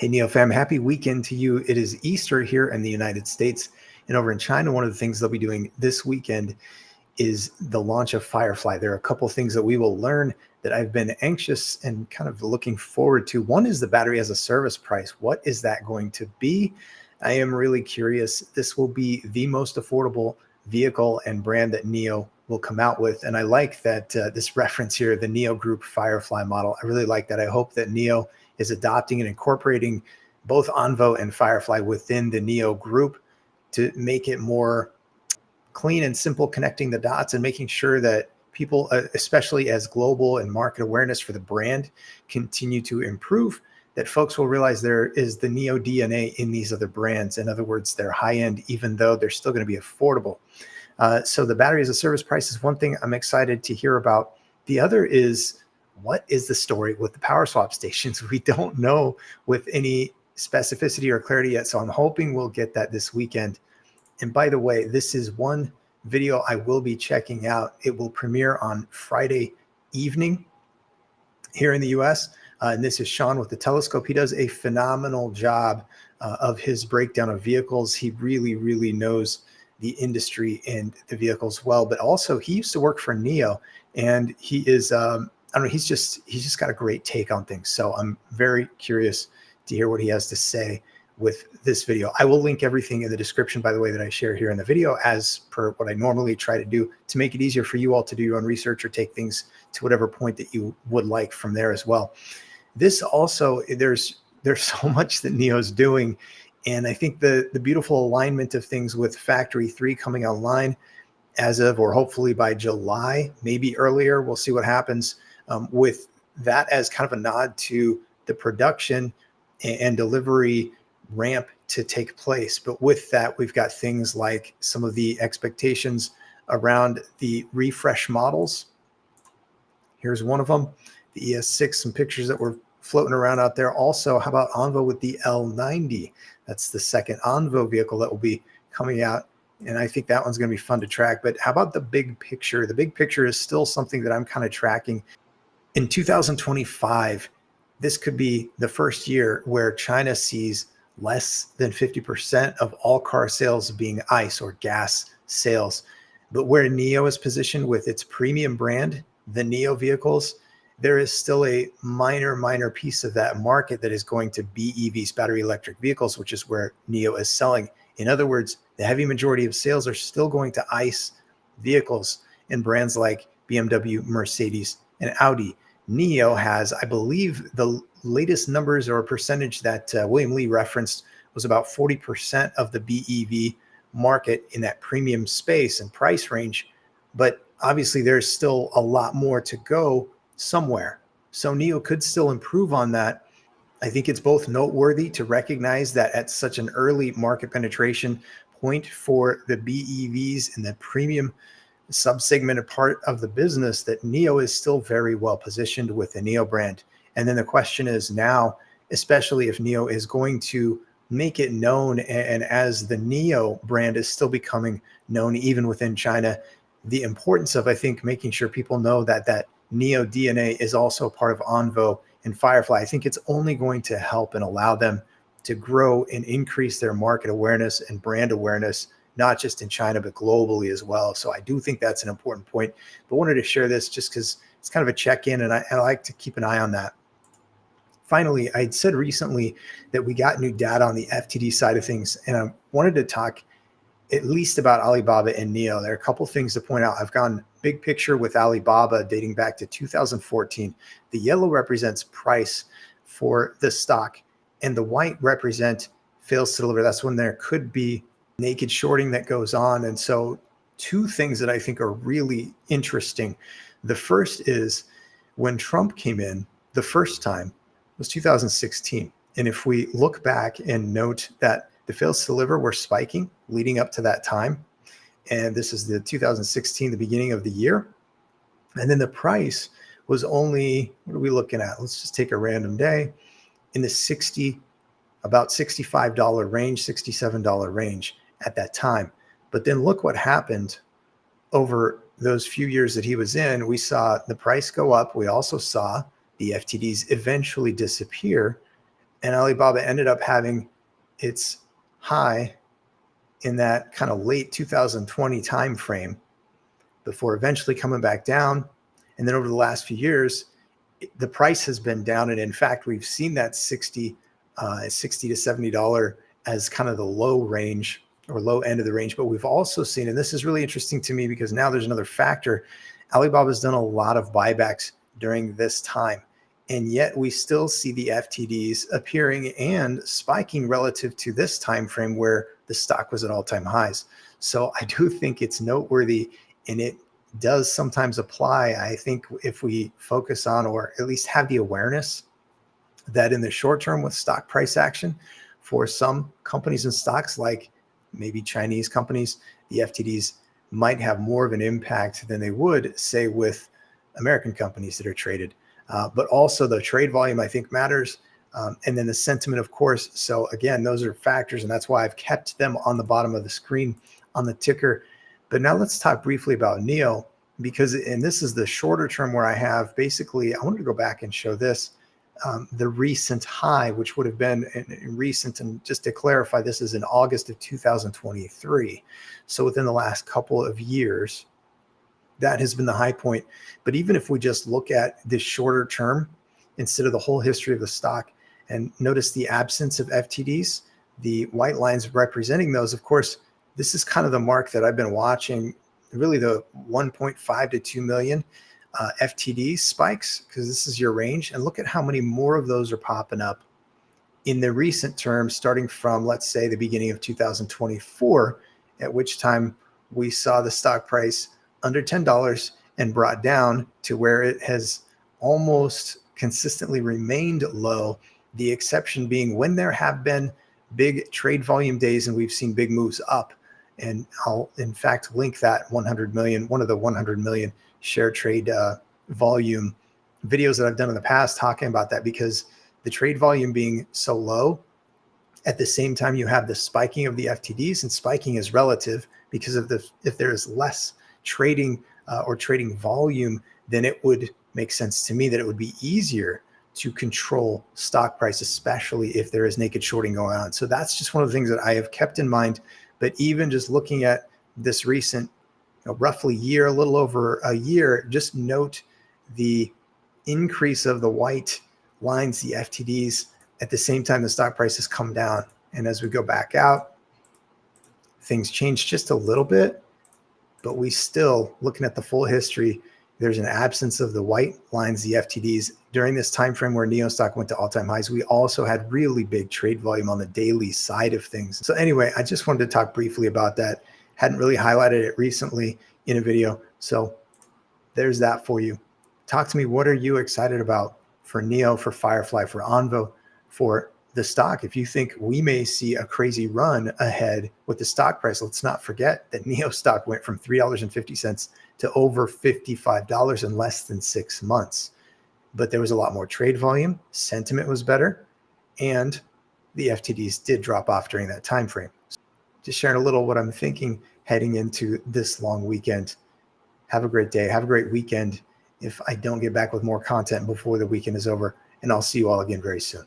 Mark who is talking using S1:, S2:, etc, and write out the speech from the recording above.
S1: Hey, Neo fam, happy weekend to you. It is Easter here in the United States. And over in China, one of the things they'll be doing this weekend is the launch of Firefly. There are a couple of things that we will learn that I've been anxious and kind of looking forward to. One is the battery as a service price. What is that going to be? I am really curious. This will be the most affordable vehicle and brand that NIO will come out with. And I like that this reference here, the NIO Group Firefly model. I really like that. I hope that NIO is adopting and incorporating both Onvo and Firefly within the NIO Group to make it more clean and simple, connecting the dots and making sure that people, especially as global and market awareness for the brand, continue to improve, that folks will realize there is the NIO DNA in these other brands. In other words, they're high end, even though they're still going to be affordable. So the battery as a service price is one thing I'm excited to hear about. The other is, what is the story with the power swap stations? We don't know with any specificity or clarity yet. So I'm hoping we'll get that this weekend. And by the way, this is one video I will be checking out. It will premiere on Friday evening here in the US. And this is Sean with the Telescope. He does a phenomenal job of his breakdown of vehicles. He really, really knows the industry and the vehicles well, but also he used to work for NIO, and he is, I don't know, he's just got a great take on things. So I'm very curious to hear what he has to say with this video. I will link everything in the description, by the way, that I share here in the video, as per what I normally try to do, to make it easier for you all to do your own research or take things to whatever point that you would like from there as well. This also, there's so much that NIO is doing. And I think the beautiful alignment of things with Factory 3 coming online as of, or hopefully by July, maybe earlier, we'll see what happens with that as kind of a nod to the production and delivery ramp to take place. But with that, we've got things like some of the expectations around the refresh models. Here's one of them, the ES6, some pictures that were floating around out there. Also, how about Onvo with the L90? That's the second Onvo vehicle that will be coming out. And I think that one's going to be fun to track. But how about the big picture? The big picture is still something that I'm kind of tracking. In 2025, this could be the first year where China sees less than 50% of all car sales being ICE or gas sales. But where NIO is positioned with its premium brand, the NIO vehicles, there is still a minor piece of that market that is going to BEVs, battery electric vehicles, which is where NIO is selling. In other words, the heavy majority of sales are still going to ICE vehicles in brands like BMW, Mercedes, and Audi. NIO has, I believe, the latest numbers or percentage that William Lee referenced was about 40% of the BEV market in that premium space and price range. But obviously, there's still a lot more to go somewhere. So NIO could still improve on that. I think it's both noteworthy to recognize that at such an early market penetration point for the BEVs and the premium subsegmented part of the business, that NIO is still very well positioned with the NIO brand. And then the question is now, especially if NIO is going to make it known, and as the NIO brand is still becoming known even within China, the importance of, I think, making sure people know that that NIO DNA is also part of Onvo and Firefly. I think it's only going to help and allow them to grow and increase their market awareness and brand awareness, not just in China, but globally as well. So I do think that's an important point, but wanted to share this just because it's kind of a check-in, and I like to keep an eye on that. Finally, I'd said recently that we got new data on the FTD side of things, and I wanted to talk at least about Alibaba and NIO. There are a couple things to point out. I've gone big picture with Alibaba dating back to 2014. The yellow represents price for the stock, and the white represent fails to deliver. That's when there could be naked shorting that goes on. And so two things that I think are really interesting. The first is when Trump came in the first time was 2016. And if we look back and note that the fails to deliver were spiking leading up to that time. And this is the 2016, the beginning of the year. And then the price was only, what are we looking at? Let's just take a random day, in the about $65 range, $67 range at that time. But then look what happened over those few years that he was in. We saw the price go up. We also saw the FTDs eventually disappear. And Alibaba ended up having its high in that kind of late 2020 timeframe before eventually coming back down. And then over the last few years, the price has been down. And in fact, we've seen that 60 to $70 as kind of the low range or low end of the range. But we've also seen, and this is really interesting to me because now there's another factor, Alibaba's done a lot of buybacks during this time. And yet we still see the FTDs appearing and spiking relative to this time frame where the stock was at all-time highs. So I do think it's noteworthy, and it does sometimes apply. I think if we focus on, or at least have the awareness that in the short term with stock price action for some companies and stocks, like maybe Chinese companies, the FTDs might have more of an impact than they would, say, with American companies that are traded. But also the trade volume, I think, matters. And then the sentiment, of course. So again, those are factors, and that's why I've kept them on the bottom of the screen on the ticker. But now let's talk briefly about NIO, because, and this is the shorter term where I have basically, I wanted to go back and show this, the recent high, which would have been in recent, and just to clarify, this is in August of 2023. So within the last couple of years, that has been the high point. But even if we just look at this shorter term, instead of the whole history of the stock, and notice the absence of FTDs, the white lines representing those, of course, this is kind of the mark that I've been watching, really the 1.5 to 2 million FTD spikes, because this is your range. And look at how many more of those are popping up in the recent terms, starting from, let's say, the beginning of 2024, at which time we saw the stock price under $10 and brought down to where it has almost consistently remained low, the exception being when there have been big trade volume days and we've seen big moves up. And I'll, in fact, link that 100 million, one of the 100 million share trade volume videos that I've done in the past talking about that, because the trade volume being so low, at the same time you have the spiking of the FTDs, and spiking is relative because of the, if there is less trading or trading volume, then it would make sense to me that it would be easier to control stock price, especially if there is naked shorting going on. So that's just one of the things that I have kept in mind. But even just looking at this recent, roughly year, a little over a year, just note the increase of the white lines, the FTDs, at the same time the stock price has come down. And as we go back out, things change just a little bit, but we still, looking at the full history, there's an absence of the white lines, the FTDs. During this time frame where NIO stock went to all-time highs, we also had really big trade volume on the daily side of things. So anyway, I just wanted to talk briefly about that. Hadn't really highlighted it recently in a video. So there's that for you. Talk to me. What are you excited about for NIO, for Firefly, for Onvo, for the stock? If you think we may see a crazy run ahead with the stock price, let's not forget that NIO stock went from $3.50 to over $55 in less than 6 months. But there was a lot more trade volume, sentiment was better, and the FTDs did drop off during that time frame. Just sharing a little what I'm thinking heading into this long weekend. Have a great day. Have a great weekend if I don't get back with more content before the weekend is over. And I'll see you all again very soon.